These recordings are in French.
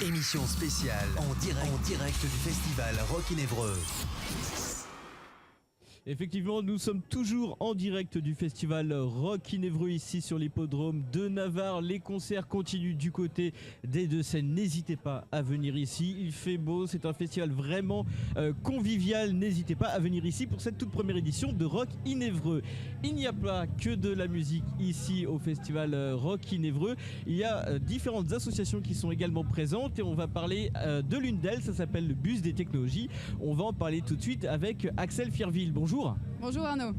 Émission spéciale en direct du festival Rock in Évreux. Effectivement, nous sommes toujours en direct du festival Rock in Évreux ici sur l'hippodrome de Navarre. Les concerts continuent du côté des Deux-Sèvres. N'hésitez pas à venir ici. Il fait beau, c'est un festival vraiment convivial. N'hésitez pas à venir ici pour cette toute première édition de Rock in Évreux. Il n'y a pas que de la musique ici au festival Rock in Évreux. Il y a différentes associations qui sont également présentes et on va parler de l'une d'elles. Ça s'appelle le Bus des Technologies. On va en parler tout de suite avec Axel Fierville. Bonjour. Bonjour Arnaud.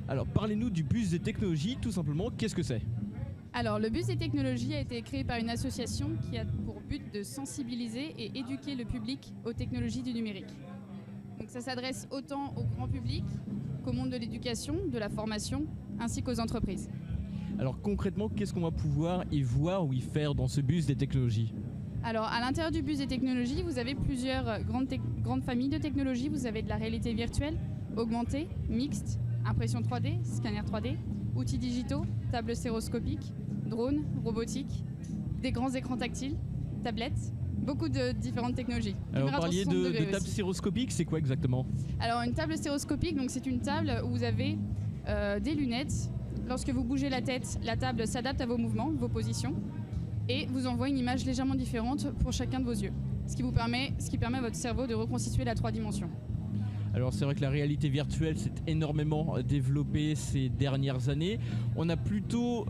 Alors parlez-nous du Bus des Technologies, tout simplement, qu'est-ce que c'est ? Alors le Bus des Technologies a été créé par une association qui a pour but de sensibiliser et éduquer le public aux technologies du numérique. Donc ça s'adresse autant au grand public qu'au monde de l'éducation, de la formation, ainsi qu'aux entreprises. Alors concrètement, qu'est-ce qu'on va pouvoir y voir ou y faire dans ce Bus des Technologies ? Alors à l'intérieur du Bus des Technologies, vous avez plusieurs grandes familles de technologies. Vous avez de la réalité virtuelle, augmentée, mixte, impression 3D, scanner 3D, outils digitaux, tables stéroscopiques, drones, robotique, des grands écrans tactiles, tablettes, beaucoup de différentes technologies. Alors vous parliez de table stéroscopique, c'est quoi exactement ? Alors une table stéroscopique, donc c'est une table où vous avez des lunettes. Lorsque vous bougez la tête, la table s'adapte à vos mouvements, vos positions, et vous envoie une image légèrement différente pour chacun de vos yeux, ce qui permet à votre cerveau de reconstituer la 3 dimensions. Alors c'est vrai que la réalité virtuelle s'est énormément développée ces dernières années. On a plutôt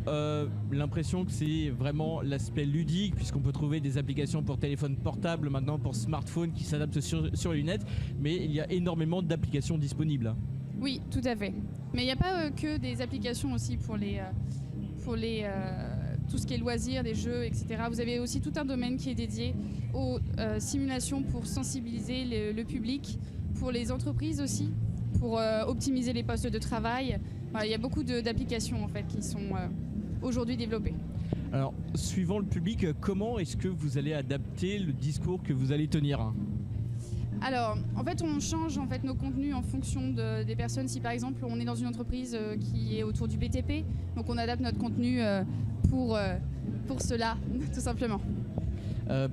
l'impression que c'est vraiment l'aspect ludique, puisqu'on peut trouver des applications pour téléphone portable, maintenant pour smartphone qui s'adaptent sur les lunettes, mais il y a énormément d'applications disponibles. Oui, tout à fait. Mais il n'y a pas que des applications aussi pour tout ce qui est loisirs, des jeux, etc. Vous avez aussi tout un domaine qui est dédié aux simulations pour sensibiliser le public, pour les entreprises aussi, pour optimiser les postes de travail. Voilà, il y a beaucoup d'applications en fait qui sont aujourd'hui développées. Alors, suivant le public, comment est-ce que vous allez adapter le discours que vous allez tenir ? Alors, en fait, on change en fait nos contenus en fonction des personnes. Si par exemple, on est dans une entreprise qui est autour du BTP, donc on adapte notre contenu pour cela, tout simplement.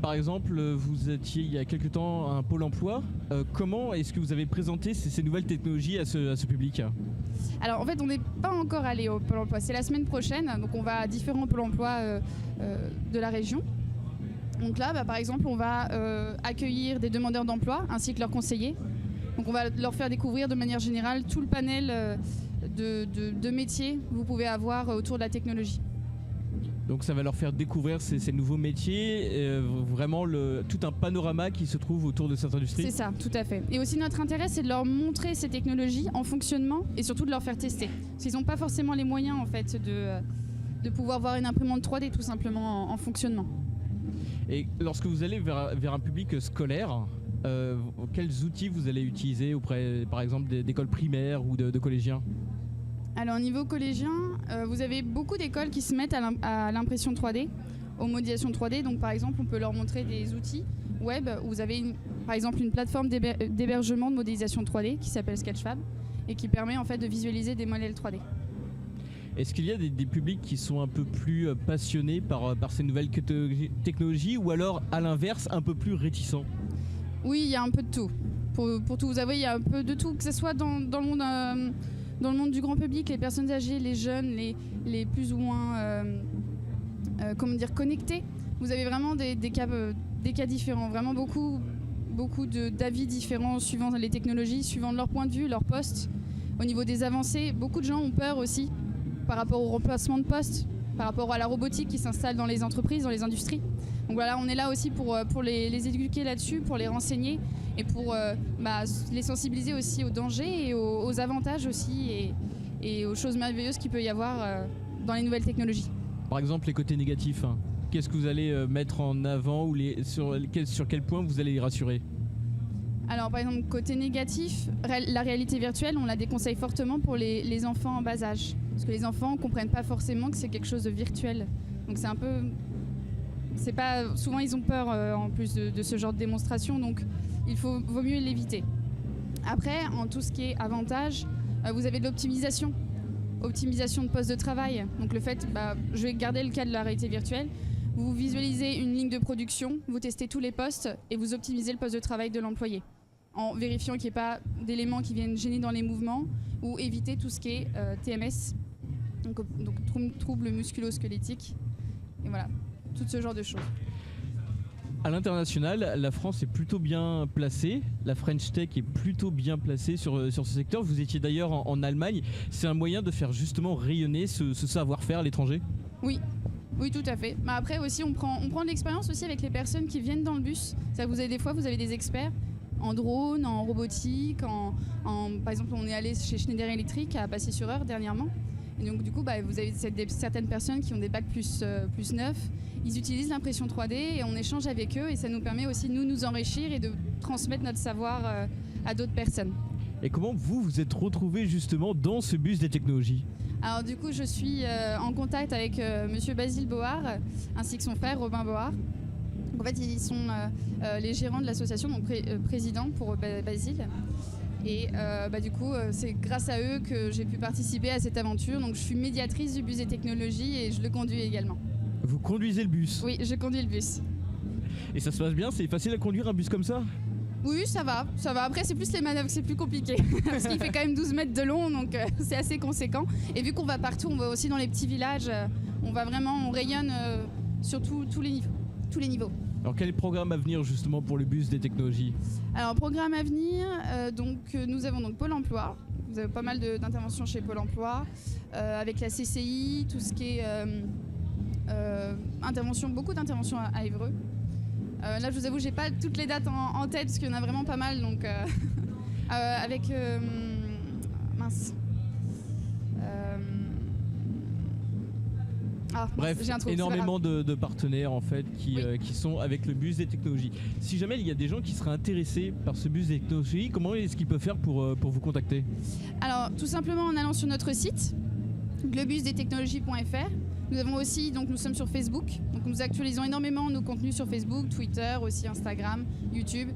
Par exemple, vous étiez il y a quelque temps à un pôle emploi. Comment est-ce que vous avez présenté ces nouvelles technologies à ce public ? Alors en fait, on n'est pas encore allé au pôle emploi. C'est la semaine prochaine, donc on va à différents pôles emploi de la région. Donc là, par exemple, on va accueillir des demandeurs d'emploi ainsi que leurs conseillers. Donc on va leur faire découvrir de manière générale tout le panel de métiers que vous pouvez avoir autour de la technologie. Donc ça va leur faire découvrir ces nouveaux métiers, vraiment tout un panorama qui se trouve autour de cette industrie. C'est ça, tout à fait. Et aussi notre intérêt, c'est de leur montrer ces technologies en fonctionnement et surtout de leur faire tester. Parce qu'ils n'ont pas forcément les moyens en fait de pouvoir voir une imprimante 3D tout simplement en fonctionnement. Et lorsque vous allez vers un public scolaire, quels outils vous allez utiliser auprès par exemple d'écoles primaires ou de collégiens ? Alors au niveau collégien, vous avez beaucoup d'écoles qui se mettent à l'impression 3D, aux modélisations 3D. Donc par exemple, on peut leur montrer des outils web où vous avez par exemple une plateforme d'hébergement de modélisation 3D qui s'appelle Sketchfab et qui permet en fait de visualiser des modèles 3D. Est-ce qu'il y a des publics qui sont un peu plus passionnés par ces nouvelles technologies ou alors à l'inverse un peu plus réticents ? Oui, il y a un peu de tout. Pour tout vous avouer, il y a un peu de tout, que ce soit dans le monde du grand public, les personnes âgées, les jeunes, les plus ou moins connectés. Vous avez vraiment des cas différents, vraiment beaucoup d'avis différents suivant les technologies, suivant leur point de vue, leur poste. Au niveau des avancées, beaucoup de gens ont peur aussi par rapport au remplacement de postes, par rapport à la robotique qui s'installe dans les entreprises, dans les industries. Donc voilà, on est là aussi pour les éduquer là-dessus, pour les renseigner et pour les sensibiliser aussi aux dangers et aux avantages aussi et aux choses merveilleuses qu'il peut y avoir dans les nouvelles technologies. Par exemple, les côtés négatifs, qu'est-ce que vous allez mettre en avant ou sur quel point vous allez les rassurer ? Alors par exemple, côté négatif, la réalité virtuelle, on la déconseille fortement pour les enfants en bas âge. Parce que les enfants ne comprennent pas forcément que c'est quelque chose de virtuel. Donc c'est un peu... souvent ils ont peur en plus de ce genre de démonstration, donc vaut mieux l'éviter. Après, en tout ce qui est avantage, vous avez de l'optimisation de postes de travail. Donc le fait, je vais garder le cas de la réalité virtuelle, Vous visualisez une ligne de production, vous testez tous les postes et vous optimisez le poste de travail de l'employé en vérifiant qu'il n'y ait pas d'éléments qui viennent gêner dans les mouvements ou éviter tout ce qui est TMS, donc troubles musculo-squelettiques, et voilà, tout ce genre de choses. À l'international, la France est plutôt bien placée, la French Tech est plutôt bien placée sur ce secteur. Vous étiez d'ailleurs en Allemagne, c'est un moyen de faire justement rayonner ce savoir-faire à l'étranger ? Oui, tout à fait. Mais après aussi, on prend de l'expérience aussi avec les personnes qui viennent dans le bus. C'est-à-dire que vous avez des experts en drone, en robotique, par exemple on est allé chez Schneider Electric à Passy-sur-Eure dernièrement. Et donc du coup vous avez certaines personnes qui ont des bacs plus 9, ils utilisent l'impression 3D et on échange avec eux et ça nous permet aussi de nous enrichir et de transmettre notre savoir à d'autres personnes. Et comment vous êtes retrouvé justement dans ce bus des technologies ? Alors du coup je suis en contact avec monsieur Basile Board ainsi que son frère Robin Board. En fait, ils sont les gérants de l'association, donc président pour Basile. Et du coup, c'est grâce à eux que j'ai pu participer à cette aventure. Donc, je suis médiatrice du bus des technologies et je le conduis également. Vous conduisez le bus ? Oui, je conduis le bus. Et ça se passe bien ? C'est facile à conduire un bus comme ça ? Oui, ça va. Après, c'est plus les manœuvres, c'est plus compliqué. Parce qu'il fait quand même 12 mètres de long, donc c'est assez conséquent. Et vu qu'on va partout, on va aussi dans les petits villages, on rayonne sur tous les niveaux. Alors quel est le programme à venir justement pour le bus des technologies ? Alors programme à venir, nous avons donc Pôle emploi. Vous avez pas mal d'interventions chez Pôle emploi, avec la CCI, tout ce qui est beaucoup d'interventions à Évreux. Là je vous avoue, j'ai pas toutes les dates en tête parce qu'il y en a vraiment pas mal. Donc avec bref, j'ai un trou, énormément de partenaires en fait qui sont avec le bus des technologies. Si jamais il y a des gens qui seraient intéressés par ce bus des technologies, comment est-ce qu'ils peuvent faire pour vous contacter ? Alors tout simplement en allant sur notre site, lebusdestechnologies.fr. Nous sommes sur Facebook, donc nous actualisons énormément nos contenus sur Facebook, Twitter, aussi Instagram, YouTube.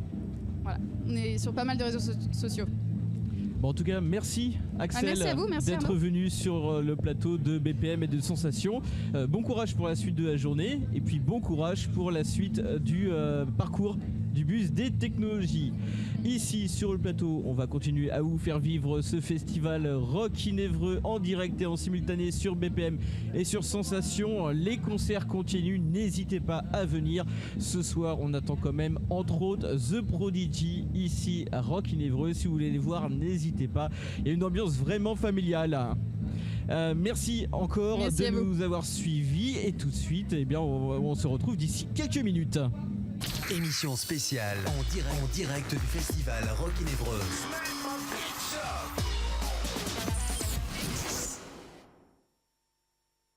Voilà, on est sur pas mal de réseaux sociaux. Bon, en tout cas, merci Axel merci à vous, merci d'être venu sur le plateau de BPM et de Sensation. Bon courage pour la suite de la journée et puis bon courage pour la suite du parcours du bus des technologies. Ici sur le plateau, on va continuer à vous faire vivre ce festival Rock in Évreux en direct et en simultané sur BPM et sur Sensation. Les concerts continuent, n'hésitez pas à venir. Ce soir, on attend quand même entre autres The Prodigy ici à Rock in Évreux. Si vous voulez les voir, n'hésitez pas. Il y a une ambiance vraiment familiale. Merci encore de nous avoir suivis et tout de suite, on se retrouve d'ici quelques minutes. Émission spéciale en direct du festival Rock in Évreux.